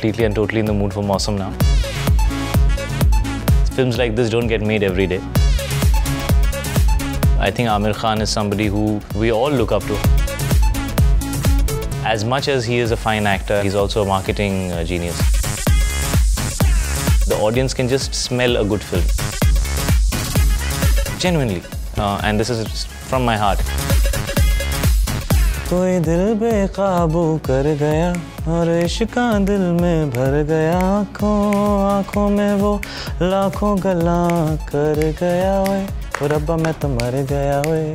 completely and totally in the mood for Mausam now. Films like this don't get made every day. I think Aamir Khan is somebody who we all look up to. As much as he is a fine actor, he's also a marketing genius. The audience can just smell a good film. Genuinely. And this is from my heart. कोई दिल बेकाबू कर गया और इश्का दिल में भर गया आँखों में वो लाखों गल्ला कर गया ओए रब्बा मैं तो मर गया ओए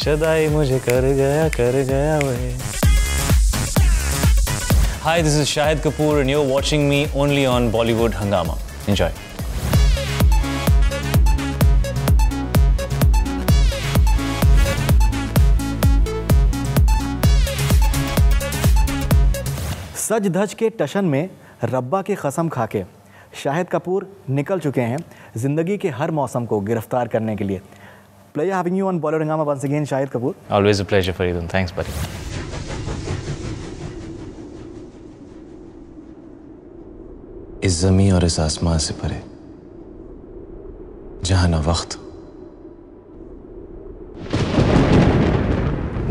शदाई मुझे कर गया ओए. Hi, this is Shahid Kapoor and you're watching me only on Bollywood Hungama. Enjoy. सज धज के टशन में रब्बा की कसम खाके शाहिद कपूर निकल चुके हैं जिंदगी के हर मौसम को गिरफ्तार करने के लिए. Pleasure having you on Bollywood Hungama once again, Shahid Kapoor. Always a pleasure, Faridoon. Thanks, buddy. इस ज़मीं और इस आसमां से परे जहां न वक्त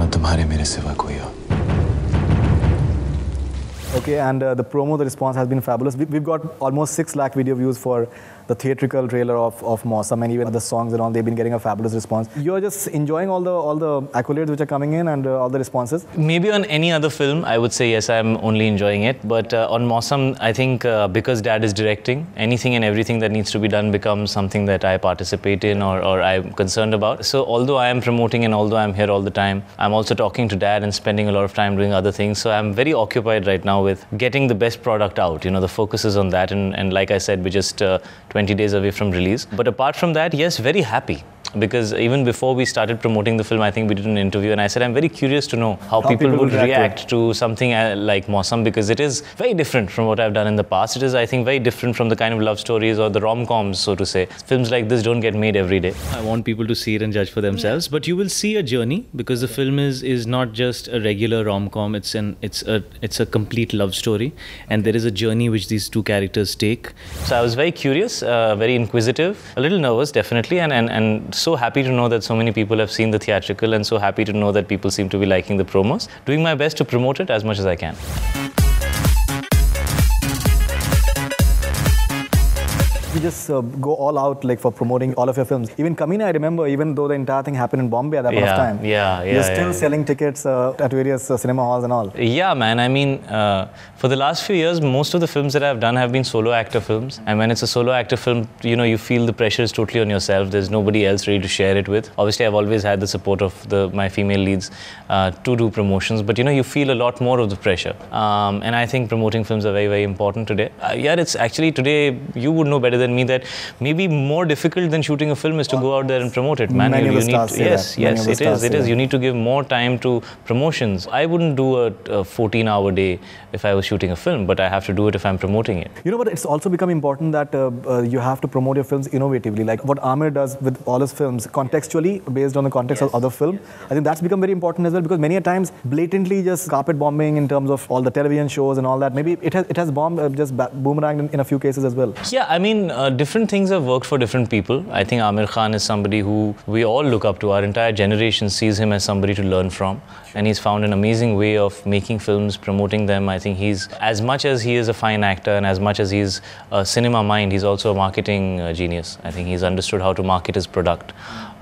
न तुम्हारे मेरे सिवा कोई और. Okay, and the promo, the response has been fabulous. We've got almost 6 lakh video views for the theatrical trailer of Mausam, and even the songs and all, they've been getting a fabulous response. You're just enjoying all the accolades which are coming in and all the responses? Maybe on any other film, I would say yes, I'm only enjoying it. But on Mausam, I think because Dad is directing, anything and everything that needs to be done becomes something that I participate in or I'm concerned about. So although I am promoting and although I'm here all the time, I'm also talking to Dad and spending a lot of time doing other things. So I'm very occupied right now with getting the best product out. You know, the focus is on that. And like I said, we're just 20 days away from release. But apart from that, yes, very happy. Because even before we started promoting the film, I think we did an interview and I said, I'm very curious to know how people would react to something like Mausam, because it is very different from what I've done in the past. It is, I think, very different from the kind of love stories or the rom-coms, so to say. Films like this don't get made every day. I want people to see it and judge for themselves, but you will see a journey because the film is not just a regular rom-com, it's a complete love story, and there is a journey which these two characters take. So I was very curious, very inquisitive, a little nervous, definitely, and so happy to know that so many people have seen the theatrical and so happy to know that people seem to be liking the promos. Doing my best to promote it as much as I can. You just go all out like for promoting all of your films. Even Kamina, I remember, even though the entire thing happened in Bombay at that point of time. You're still selling tickets at various cinema halls and all. Yeah, man. I mean, for the last few years, most of the films that I've done have been solo actor films. And when it's a solo actor film, you know, you feel the pressure is totally on yourself. There's nobody else ready to share it with. Obviously, I've always had the support of my female leads to do promotions. But, you know, you feel a lot more of the pressure. And I think promoting films are very, very important today. Yeah, it's actually today, you would know better than me that maybe more difficult than shooting a film is to go out there and promote it, man. Many of the stars say that. Yes, it is. You need to give more time to promotions. I wouldn't do a 14-hour day if I was shooting a film, but I have to do it if I'm promoting it. You know, but it's also become important that you have to promote your films innovatively, like what Aamir does with all his films, contextually, based on the context of other film. I think that's become very important as well, because many a times blatantly just carpet bombing in terms of all the television shows and all that, maybe it has bombed, just boomeranged in a few cases as well. Yeah, I mean, different things have worked for different people. I think Aamir Khan is somebody who we all look up to. Our entire generation sees him as somebody to learn from. And he's found an amazing way of making films, promoting them. I think he's, as much as he is a fine actor and as much as he's a cinema mind, he's also a marketing genius. I think he's understood how to market his product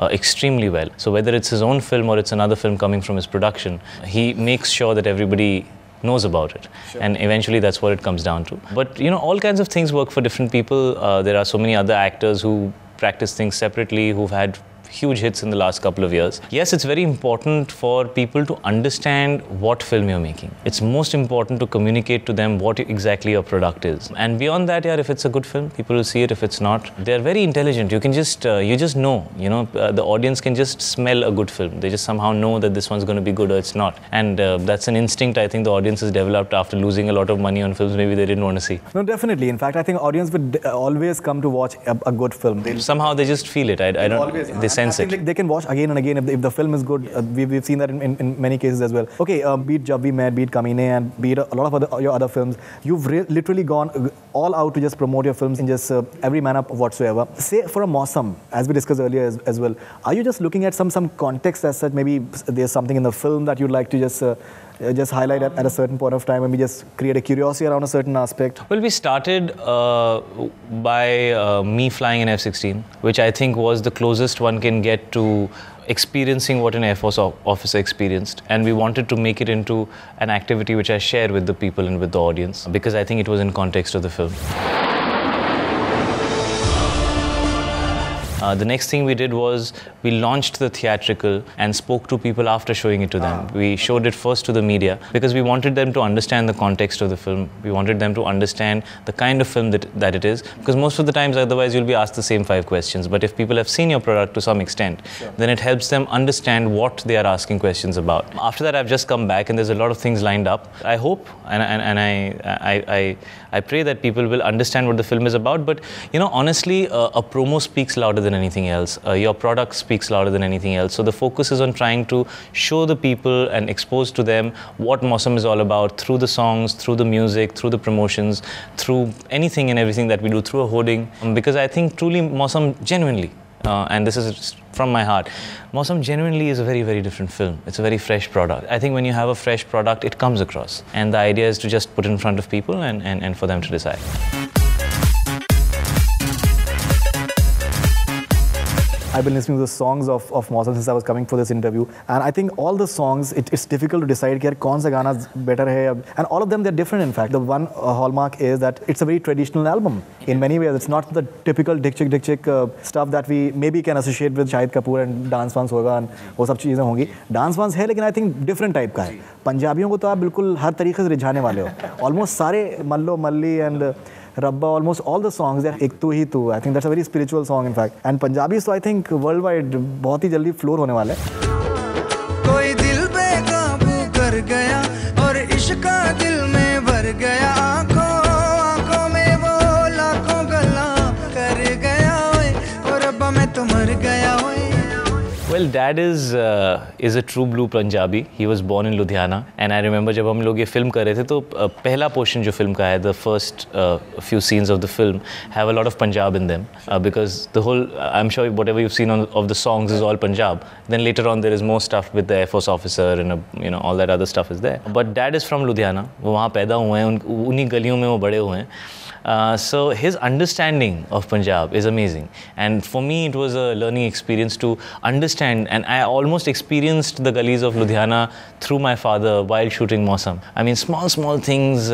extremely well. So whether it's his own film or it's another film coming from his production, he makes sure that everybody knows about it. Sure. And eventually that's what it comes down to. But you know, all kinds of things work for different people. There are so many other actors who practice things separately, who've had huge hits in the last couple of years. Yes, it's very important for people to understand what film you're making. It's most important to communicate to them what exactly your product is. And beyond that, yeah, if it's a good film, people will see it. If it's not, they're very intelligent. You can just, you just know, you know, the audience can just smell a good film. They just somehow know that this one's going to be good or it's not. And that's an instinct I think the audience has developed after losing a lot of money on films maybe they didn't want to see. No, definitely. In fact, I think audience would always come to watch a good film. Somehow they just feel it. I don't. Always, they sense it. Like they can watch again and again if the film is good. We've seen that in many cases as well. Okay, be it Jab We Met, be it Kamine, and be it a lot of your other films, you've literally gone all out to just promote your films in just every manner whatsoever. Say for a Mausam, as we discussed earlier as well, are you just looking at some context as such? Maybe there's something in the film that you'd like to just highlight at a certain point of time, and we just create a curiosity around a certain aspect? Well, we started by me flying an F-16, which I think was the closest one can get to experiencing what an Air Force officer experienced, and we wanted to make it into an activity which I share with the people and with the audience, because I think it was in context of the film. The next thing we did was we launched the theatrical and spoke to people after showing it to them. We showed it first to the media because we wanted them to understand the context of the film. We wanted them to understand the kind of film that it is, because most of the times otherwise you'll be asked the same 5 questions. But if people have seen your product to some extent, then it helps them understand what they are asking questions about. After that, I've just come back and there's a lot of things lined up. I hope and I pray that people will understand what the film is about. But you know, honestly, a promo speaks louder than anything else. Your product speaks louder than anything else. So the focus is on trying to show the people and expose to them what Mausam is all about through the songs, through the music, through the promotions, through anything and everything that we do, through a hoarding. Because I think truly Mausam genuinely, and this is from my heart, Mausam genuinely is a very, very different film. It's a very fresh product. I think when you have a fresh product, it comes across. And the idea is to just put it in front of people and for them to decide. I've been listening to the songs of Mausam since I was coming for this interview, and I think all the songs, it's difficult to decide कि यार कौन सा गाना better है, and all of them, they're different. In fact, the one hallmark is that it's a very traditional album in many ways. It's not the typical dick chick stuff that we maybe can associate with Shahid Kapoor and dance fans होगा and वो सब चीज़ें होंगी. Dance fans है, लेकिन I think different type का है. पंजाबियों को तो आप बिल्कुल हर तरीके से रिझाने वाले हो. Almost सारे मल्लो मल्ली and Rabba, almost all the songs, they're ek tu hi tu. I think that's a very spiritual song, in fact. And Punjabi, so I think worldwide, बहुत ही जल्दी floor होने वाला है. कोई दिल पे काबू कर गया और इश्क का दिल में भर गया, आंखों में वो लाखों गल्ला कर गया और रब्बा मैं तो मर गया. Well, Dad is a true blue Punjabi. He was born in Ludhiana, and I remember जब हम लोग ये film कर रहे थे तो पहला portion जो film का है, the first few scenes of the film have a lot of Punjab in them, because the whole, I'm sure whatever you've seen of the songs is all Punjab. Then later on there is more stuff with the Air Force officer and you know, all that other stuff is there. But Dad is from Ludhiana. वो वहाँ पैदा हुए हैं, उन्हीं गलियों में वो बड़े हुए हैं. So his understanding of Punjab is amazing, and for me it was a learning experience to understand, and I almost experienced the gullies of Ludhiana through my father while shooting Mausam. I mean, small things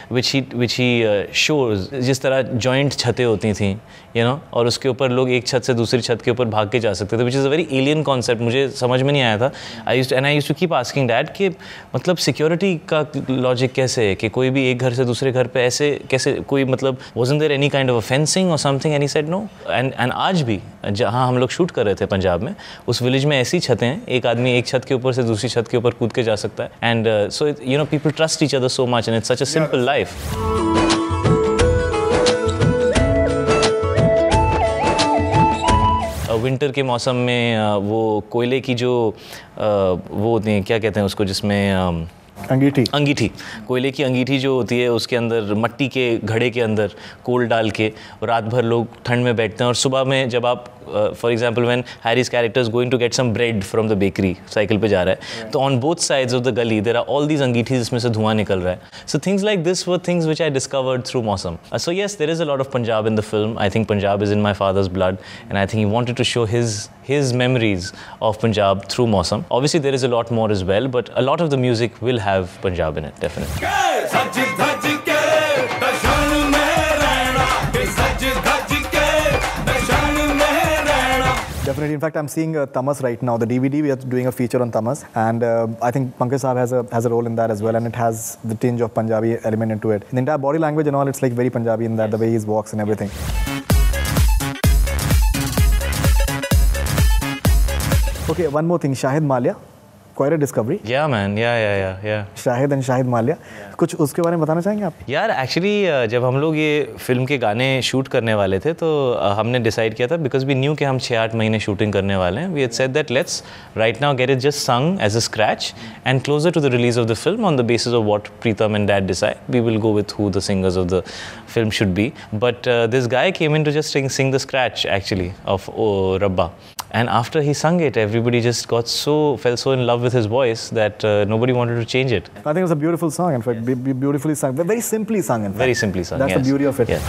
which he shows. जिस तरह joint छतें होती थी, you know, और उसके ऊपर लोग एक छत से दूसरी छत के ऊपर भाग के जा सकते थे, which is a very alien concept. मुझे समझ में नहीं आया था. I used to keep asking Dad कि मतलब security का logic कैसे है कि कोई भी एक घर से दूसरे घर पे ऐसे कैसे कोई मतलब wasn't there any kind of a fencing or something, and he said no. And आज भी जहाँ हम लोग शूट कर रहे थे पंजाब में, उस विलेज में ऐसी छतें हैं, एक आदमी एक छत के ऊपर से दूसरी छत के ऊपर कूद के जा सकता है. And so you know, people trust each other so much, and it's such a simple life. Winter के मौसम में वो कोयले की जो वो होती हैं, क्या कहते हैं उसको, जिसमें अंगीठी, कोयले की अंगीठी जो होती है, उसके अंदर मट्टी के घड़े के अंदर कोल डाल के रात भर लोग ठंड में बैठते हैं, और सुबह में जब आप for example when Harry's character is going to get some bread from the bakery, cycle पे जा रहा है, तो on both sides of the gali there are all these angithis जिसमें से धुआं निकल रहा है. So things like this were things which I discovered through Mausam. So yes, there is a lot of Punjab in the film. I think Punjab is in my fathers blood, and I think he wanted to show his memories of Punjab through Mausam. Obviously there is a lot more as well, but a lot of the music will have Punjab in it, definitely. Definitely. In fact, I'm seeing Tamas right now. The DVD, we are doing a feature on Tamas, and I think Pankaj Saab has a role in that as well, and it has the tinge of Punjabi element into it. In the entire body language and all, it's like very Punjabi in that, the way he walks and everything. Okay, one more thing. Shahid Mallya, quite a discovery. Yeah, man. Yeah. Shahid and Shahid Maliya. कुछ उसके बारे में बताना चाहेंगे आप? यार actually जब हम लोग ये फिल्म के गाने शूट करने वाले थे तो हमने डिसाइड किया था बिकॉज वी न्यू कि हम 6-8 महीने शूटिंग करने वाले हैं. We had said that let's right now get it just sung as a scratch and closer to the release of the film on the basis of what Pritam and dad decide we will go with who the singers of the film should be. But this guy came in to just sing the scratch actually of Rabba. And after he sung it, everybody just fell so in love with his voice that nobody wanted to change it. I think it's a beautiful song, in fact, beautifully sung, very simply sung, in fact. Very simply sung, That's yes. the beauty of it. Yes.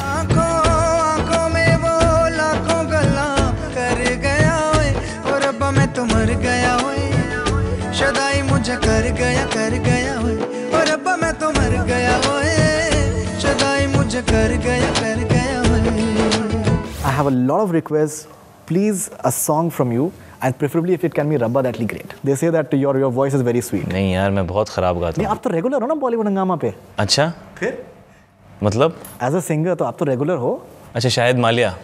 I have a lot of requests. Please, a song from you, and preferably if it can be Rabba, that'll be great. They say that your voice is very sweet. नहीं यार मैं बहुत खराब गाता हूँ. नहीं आप तो रेगुलर हो ना बॉलीवुड हंगामा पे. अच्छा फिर मतलब एज अ सिंगर तो आप तो रेगुलर हो. अच्छा शाहिद मालिया.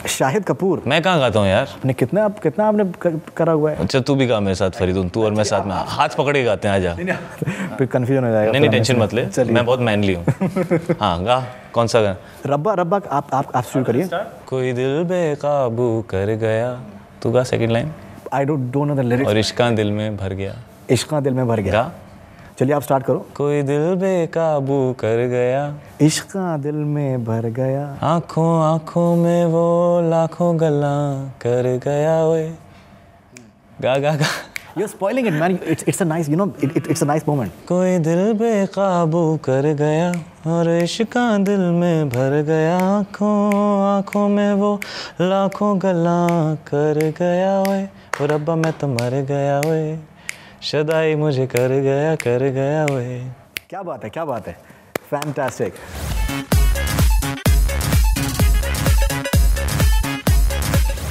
शाहिद कपूर. मैं कहाँ गाता हूँ यार. आपने कितना आपने करा हुआ है. अच्छा तू भी गा मेरे साथ फरीदून. तू और मैं साथ में हाथ पकड़ के गाते हैं. आजा. फिर कंफ्यूजन हो जाएगा. नहीं टेंशन मत ले. मैं बहुत मैनली हूँ. हाँ गा. कौन सा गा. रब्बा आप शुरू करिए. कोई दिल बेकाबू कर गया. तू गा second line. I don't know the lyrics. और इश्का दिल में भर गया. इश्का दिल में भर गया. गा. चलिए आप स्टार्ट करो. कोई दिल बेकाबू कर गया. इश्का दिल में भर गया. आँखों में वो लाखों गल्ला कर गया. ओए गा. You're spoiling it, man. It's a nice, it's a nice moment. कोई दिल बेकाबू कर गया और इश्का दिल में भर गया. आँखों में वो लाखों गल्ला कर गया. ओए और रब्बा मैं तो मर गया. ओए शदाई मुझे कर गया. ओए क्या बात है. Fantastic.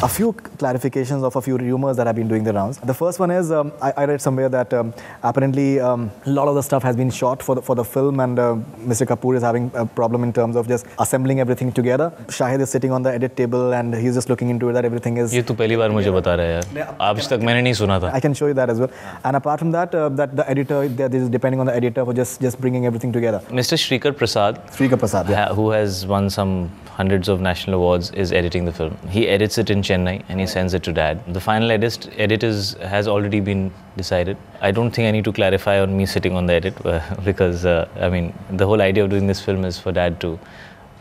A few clarifications of a few rumors that have been doing the rounds. The first one is, I read somewhere that apparently a lot of the stuff has been shot for the film, and Mr. Kapoor is having a problem in terms of just assembling everything together. Shahid is sitting on the edit table and he's just looking into it that everything is. ये तू पहली बार मुझे बता रहा है यार. आज तक मैंने नहीं सुना था. I can show you that as well. And apart from that, that the editor, this is depending on the editor for just bringing everything together. Mr. Shahryar Prasad, yeah. Who has won some hundreds of national awards, is editing the film. He edits it in Chennai and he sends it to Dad. The final edit has already been decided. I don't think I need to clarify on me sitting on the edit because I mean the whole idea of doing this film is for Dad to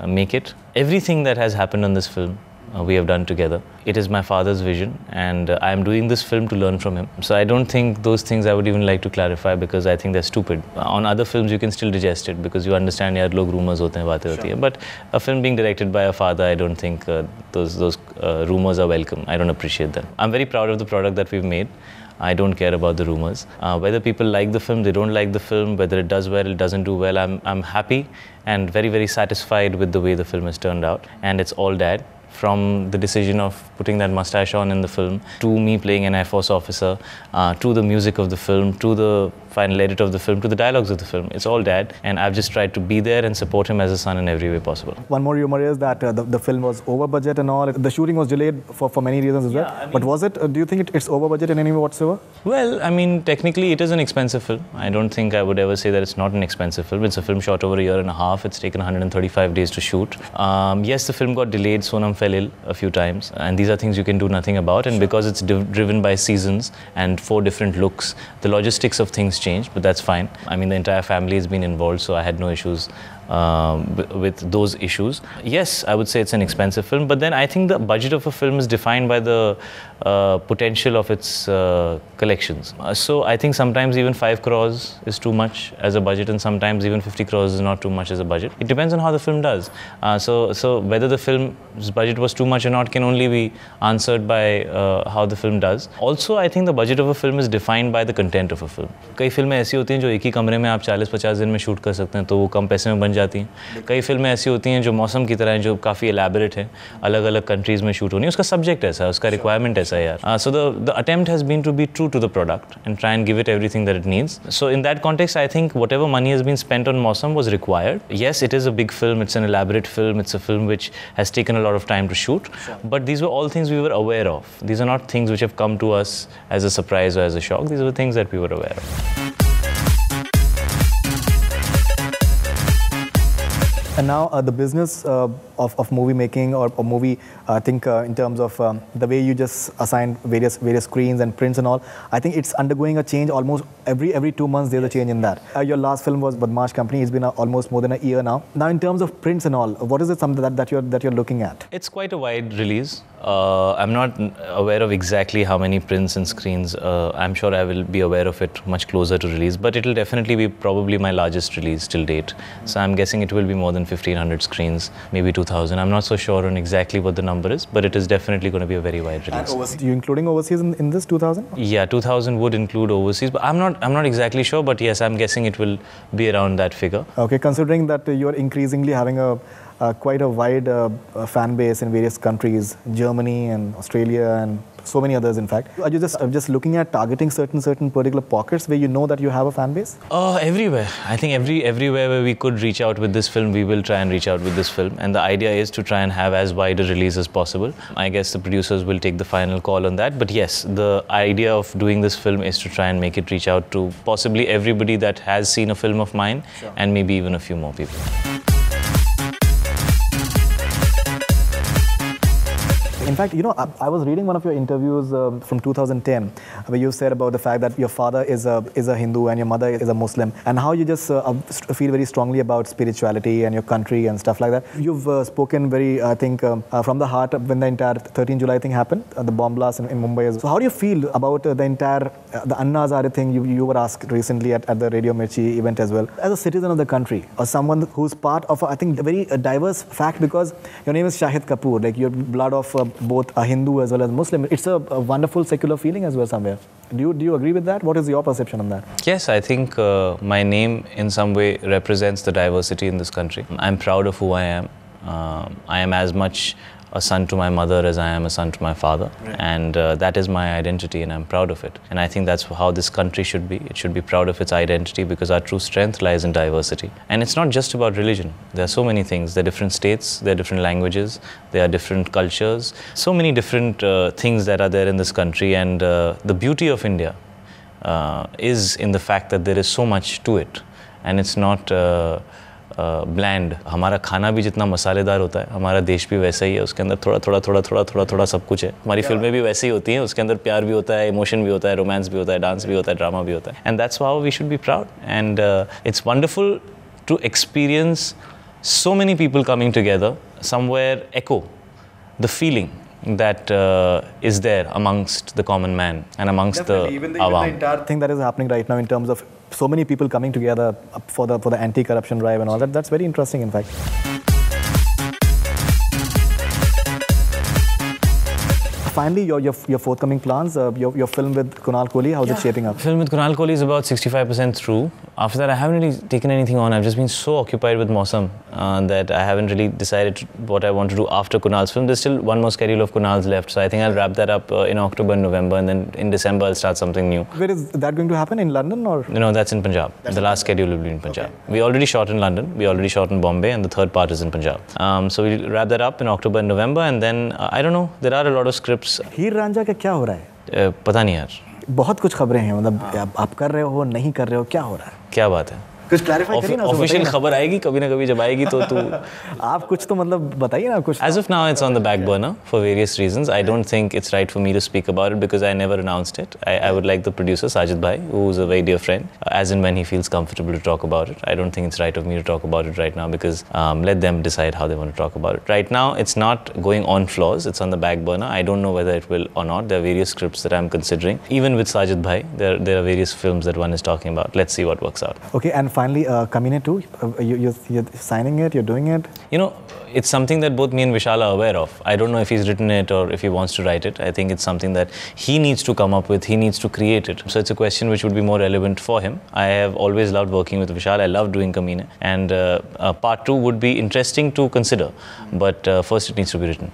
make it. Everything that has happened on this film we have done together. It is my father's vision and I am doing this film to learn from him. So I don't think those things I would even like to clarify because I think they're stupid. On other films you can still digest it because you understand यार लोग rumors होते हैं बातें होती हैं. But a film being directed by a father, I don't think those rumors are welcome. I don't appreciate them. I'm very proud of the product that we've made. I don't care about the rumors. Whether people like the film, they don't like the film, whether it does well, it doesn't do well, I'm happy and very, very satisfied with the way the film has turned out. And it's all Dad. From the decision of putting that mustache on in the film, to me playing an Air Force officer, to the music of the film, to the final edit of the film, to the dialogues of the film. It's all Dad, and I've just tried to be there and support him as a son in every way possible. One more rumor is that the film was over budget and all. The shooting was delayed for many reasons as well. I mean, but was it? Do you think it's over budget in any way whatsoever? Well, I mean, technically it is an expensive film. I don't think I would ever say that it's not an expensive film. It's a film shot over a year and a half. It's taken 135 days to shoot. Yes, the film got delayed. Sonam fell ill a few times, and these are things you can do nothing about. And because it's driven by seasons and 4 different looks, the logistics of things changed, but that's fine. I mean, the entire family has been involved, so I had no issues with those issues. Yes, I would say it's an expensive film, but then I think the budget of a film is defined by the potential of its collections. So I think sometimes even 5 crores is too much as a budget, and sometimes even 50 crores is not too much as a budget. It depends on how the film does. So whether the film's budget was too much or not can only be answered by how the film does. Also, I think the budget of a film is defined by the content of a film. कई फिल्में ऐसी होती हैं जो एक ही कमरे में आप 40-50 दिन में शूट कर सकते हैं, तो वो कम पैसे में बन जाती हैं. कई फिल्में ऐसी होती हैं जो मौसम की तरह हैं, जो काफ़ी एलैबोरेट हैं, अलग अलग कंट्रीज़ में शूट होनी है. उसका सब्जेक्ट ऐसा है, उसका रिक्वायरमेंट ऐसा है यार. So the attempt has been to be true to the product and try and give it everything that it needs. So in that context, I think whatever money has been spent on Mausam was required. Yes, it is a big film, it's an elaborate film, it's a film which has taken a lot of time to shoot, but these were all things we were aware of. These are not things which have come to us as a surprise or as a shock. These were things that we were aware of. And now the business of movie making or movie, I think in terms of the way you just assign various screens and prints and all, I think it's undergoing a change almost every 2 months. There's a change in that. Your last film was Badmaash Company. It's been almost more than a year now. Now in terms of prints and all, what is it something that you're looking at? It's quite a wide release. I'm not aware of exactly how many prints and screens. I'm sure I will be aware of it much closer to release, but it will definitely be probably my largest release till date. So I'm guessing it will be more than 1,500 screens, maybe 2,000. I'm not so sure on exactly what the number is, but it is definitely going to be a very wide release. You including overseas in this 2,000? Yeah, 2,000 would include overseas, but I'm not exactly sure, but yes, I'm guessing it will be around that figure. Okay, considering that you're increasingly having quite a wide fan base in various countries, Germany and Australia and so many others in fact. Are you just looking at targeting certain particular pockets where you know that you have a fan base? Everywhere. I think everywhere where we could reach out with this film, we will try and reach out with this film. And the idea is to try and have as wide a release as possible. I guess the producers will take the final call on that. But yes, the idea of doing this film is to try and make it reach out to possibly everybody that has seen a film of mine, sure, and maybe even a few more people. In fact, you know, I was reading one of your interviews from 2010 where you said about the fact that your father is a Hindu and your mother is a Muslim, and how you just feel very strongly about spirituality and your country and stuff like that. You've spoken very, I think, from the heart when the entire 13 July thing happened, the bomb blast in Mumbai. So how do you feel about the entire, the Anna Hazare thing you were asked recently at the Radio Mirchi event as well? As a citizen of the country, or someone who's part of, I think, a very diverse fact, because your name is Shahid Kapoor, like you're blood of both a Hindu as well as Muslim. It's a wonderful secular feeling as well somewhere. Do you agree with that? What is your perception on that? Yes, I think my name in some way represents the diversity in this country. I'm proud of who I am. I am as much a son to my mother as I am a son to my father, right, and that is my identity and I'm proud of it. And I think that's how this country should be. It should be proud of its identity because our true strength lies in diversity. And it's not just about religion. There are so many things. There are different states, there are different languages, there are different cultures, so many different things that are there in this country. And the beauty of India is in the fact that there is so much to it, and it's not bland. हमारा खाना भी जितना मसालेदार होता है, हमारा देश भी वैसा ही है. उसके अंदर थोड़ा सब कुछ है. हमारी फिल्में भी वैसे ही होती हैं. उसके अंदर प्यार भी होता है, इमोशन भी होता है, रोमांस भी होता है, डांस भी होता है, ड्रामा भी होता है. And that's how we should be proud. And it's wonderful to experience so many people coming together, somewhere echo the feeling that is there amongst the common man and amongst definitely, even the entire thing that is happening right now in terms of so many people coming together for the anti-corruption drive and all that. That's very interesting, in fact. Finally, your forthcoming plans, your film with Kunal Kohli, how's it shaping up? Film with Kunal Kohli is about 65% through. After that, I haven't really taken anything on. I've just been so occupied with Mausam that I haven't really decided what I want to do after Kunal's film. There's still one more schedule of Kunal's left, so I think I'll wrap that up in October and November, and then in December I'll start something new. Where is that going to happen? In London or? No, that's in Punjab. The last schedule will be in Punjab. Okay. We already shot in London, we already shot in Bombay, and the third part is in Punjab. So we'll wrap that up in October and November, and then I don't know, there are a lot of scripts. हीर रांझा का क्या हो रहा है? पता नहीं यार. बहुत कुछ खबरें हैं, मतलब आप कर रहे हो, नहीं कर रहे हो, क्या हो रहा है? क्या बात है? कुछ क्लैरिफाई करिए ना. ऑफिशियल खबर आएगी कभी ना कभी, जब आएगी तो आप कुछ तो मतलब बताइए ना कुछ. As of now, it's on the back burner for various reasons. I don't think it's right for me to speak about it because I never announced it. I would like the producer Sajid Bhai, who's a very dear friend, as and when he feels comfortable to talk about it. I don't think it's right of me to talk about it right now because let them decide how they want to talk about it. Right now, it's not going on floors. It's on the back burner. I don't know whether it will or not. There are various scripts that I'm considering. Even with Sajid Bhai, there are various films that one is talking about. Let's see what works out. Okay, and finally, Kamine 2, you're signing it, you're doing it? You know, it's something that both me and Vishal are aware of. I don't know if he's written it or if he wants to write it. I think it's something that he needs to come up with, he needs to create it. So it's a question which would be more relevant for him. I have always loved working with Vishal. I love doing Kamine. And part 2 would be interesting to consider. But first it needs to be written.